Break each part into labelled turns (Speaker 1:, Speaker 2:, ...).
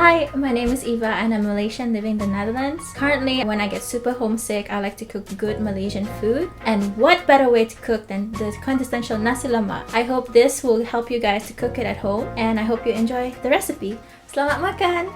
Speaker 1: Hi, my name is Eva and I'm Malaysian living in the Netherlands. Currently, when I get super homesick, I like to cook good Malaysian food. And what better way to cook than the quintessential Nasi Lemak? I hope this will help you guys to cook it at home and I hope you enjoy the recipe. Selamat makan!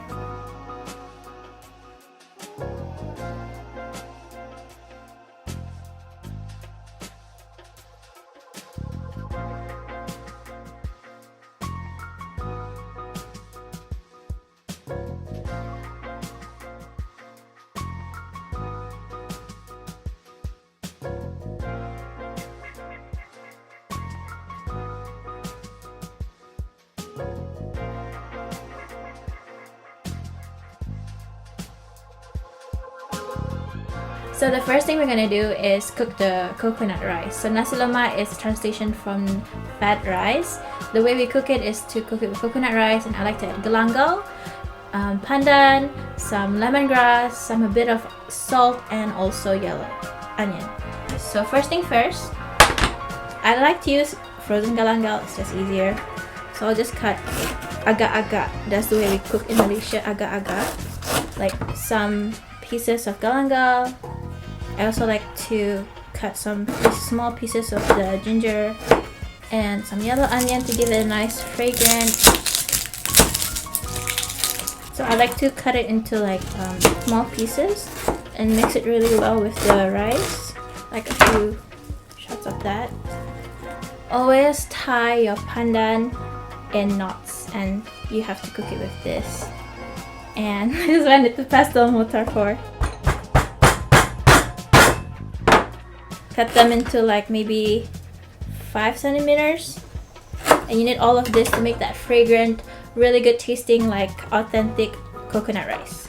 Speaker 1: So the first thing we're gonna do is cook the coconut rice. So Nasi Lemak is a translation from fat rice. The way we cook it is to cook it with coconut rice, and I like to add galangal, pandan, some lemongrass, a bit of salt, and also yellow onion. So first thing first, I like to use frozen galangal. It's just easier. So I'll just cut agak-agak. That's the way we cook in Malaysia, agak-agak. Like some pieces of galangal. I also like to cut some small pieces of the ginger and some yellow onion to give it a nice fragrance. So I like to cut it into like small pieces and mix it really well with the rice, like a few shots of that. Always tie your pandan in knots and you have to cook it with this. And this is when it's the pastel motor for. Cut them into like maybe 5 centimeters, and you need all of this to make that fragrant, really good tasting, like authentic coconut rice.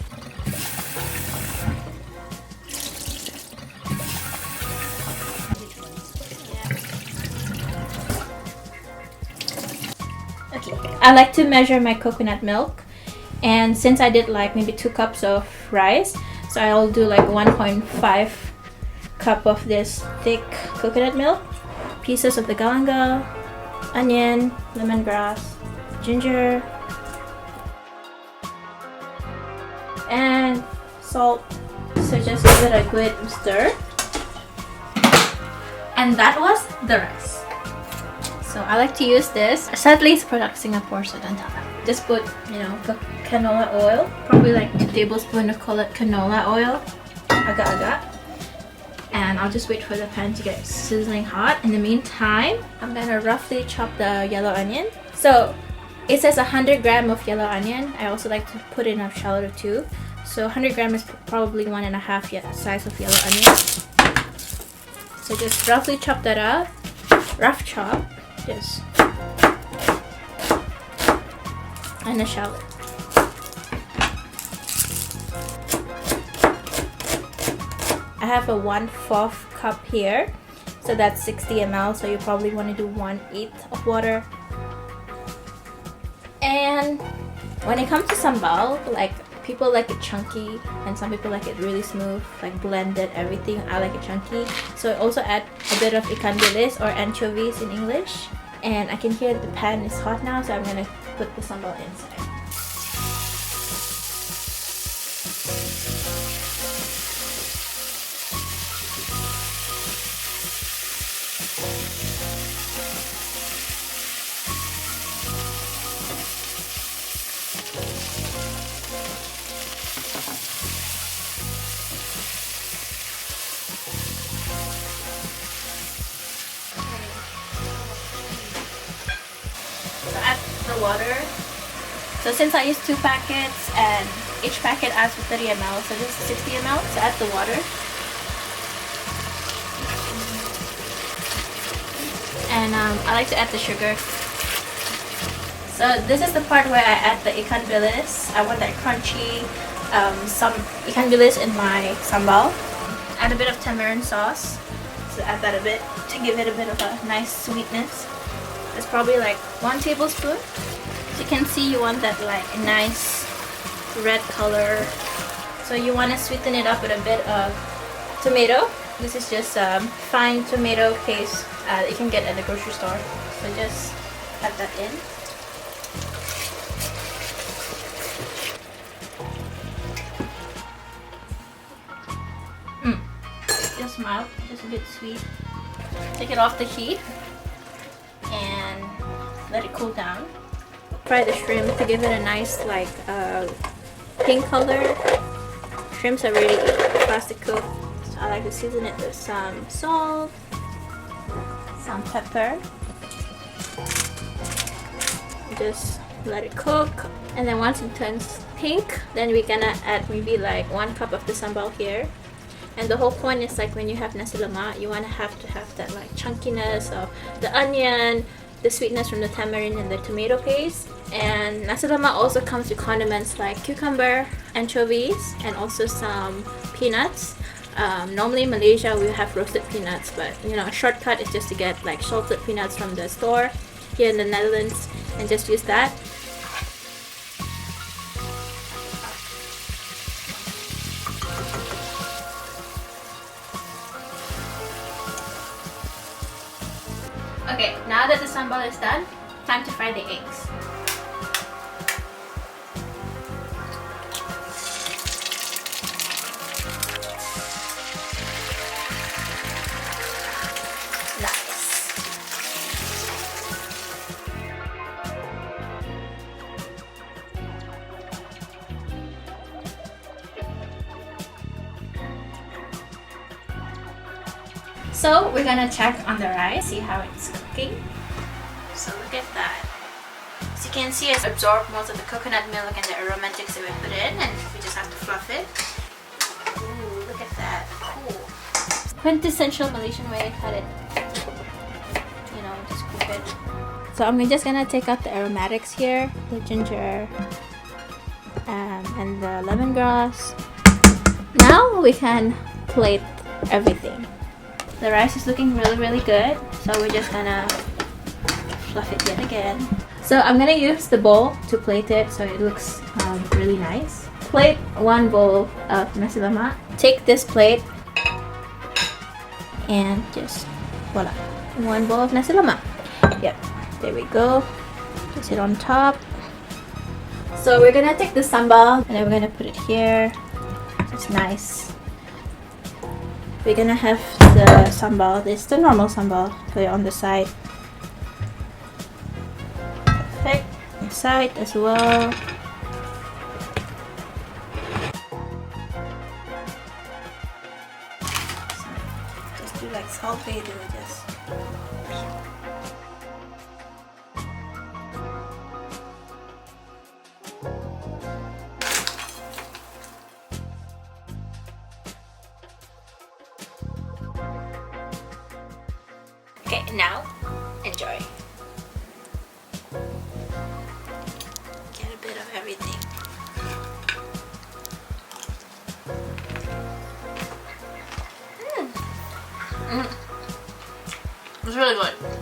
Speaker 1: Okay, I like to measure my coconut milk, and since I did like maybe 2 cups of rice, so I'll do like 1.5 cup of this thick coconut milk, pieces of the galangal, onion, lemongrass, ginger, and salt. So just give it a good stir. And that was the rice. So I like to use this. Sadly, it's product Singapore, so don't tell them. Just put, canola oil, probably like 2 tablespoons of canola oil, agak-agak. And I'll just wait for the pan to get sizzling hot. In the meantime, I'm gonna roughly chop the yellow onion. So it says 100 grams of yellow onion. I also like to put in a shallot too. So 100 grams is probably 1.5 size of yellow onion. So just roughly chop that up. Rough chop. Just. And a shallot. I have a 1/4 cup here, so that's 60 ml, so you probably want to do 1/8 of water. And when it comes to sambal, like people like it chunky and some people like it really smooth, like blended everything. I like it chunky, so I also add a bit of ikan bilis or anchovies in English. And I can hear that the pan is hot now, so I'm gonna put the sambal inside. Add the water. So since I used 2 packets and each packet adds 30 ml, so this is 60 ml, so add the water. And I like to add the sugar. So this is the part where I add the ikan bilis. I want that crunchy, some ikan bilis in my sambal. Add a bit of tamarind sauce. So add that a bit to give it a bit of a nice sweetness. It's probably like 1 tablespoon. As you can see, you want that like nice red color. So you want to sweeten it up with a bit of tomato. This is just fine tomato paste that you can get at the grocery store. So just add that in. Just mild, just a bit sweet. Take it off the heat and let it cool down. Fry the shrimp to give it a nice like pink color. Shrimps are really fast to cook, so I like to season it with some salt, some pepper. Just let it cook, and then once it turns pink, then we're gonna add maybe like 1 cup of the sambal here. And the whole point is like when you have nasi lemak, you want to have that like chunkiness of the onion, the sweetness from the tamarind and the tomato paste. And nasi lemak also comes with condiments like cucumber, anchovies, and also some peanuts. Normally in Malaysia we have roasted peanuts, but you know, a shortcut is just to get like salted peanuts from the store here in the Netherlands and just use that. Okay, now that the sambal is done, time to fry the eggs. So we're gonna check on the rice, see how it's cooking. So look at that. As you can see, it's absorbed most of the coconut milk and the aromatics that we put in, and we just have to fluff it. Ooh, look at that. Cool. Quintessential Malaysian way, cut it. You know, just cook it. So I'm just gonna take out the aromatics here, the ginger and the lemongrass. Now we can plate everything. The rice is looking really good, so we're just gonna fluff it yet again. So I'm gonna use the bowl to plate it so it looks really nice. Plate 1 bowl of nasi lemak. Take this plate and just voila, 1 bowl of nasi lemak. Yep, there we go. Just it on top. So we're gonna take the sambal and then we're gonna put it here. It's nice. We're gonna have the sambal, it's the normal sambal, put it on the side. Perfect. Side as well. Just do like salt bay, just. Okay, now enjoy. Get a bit of everything. It's really good.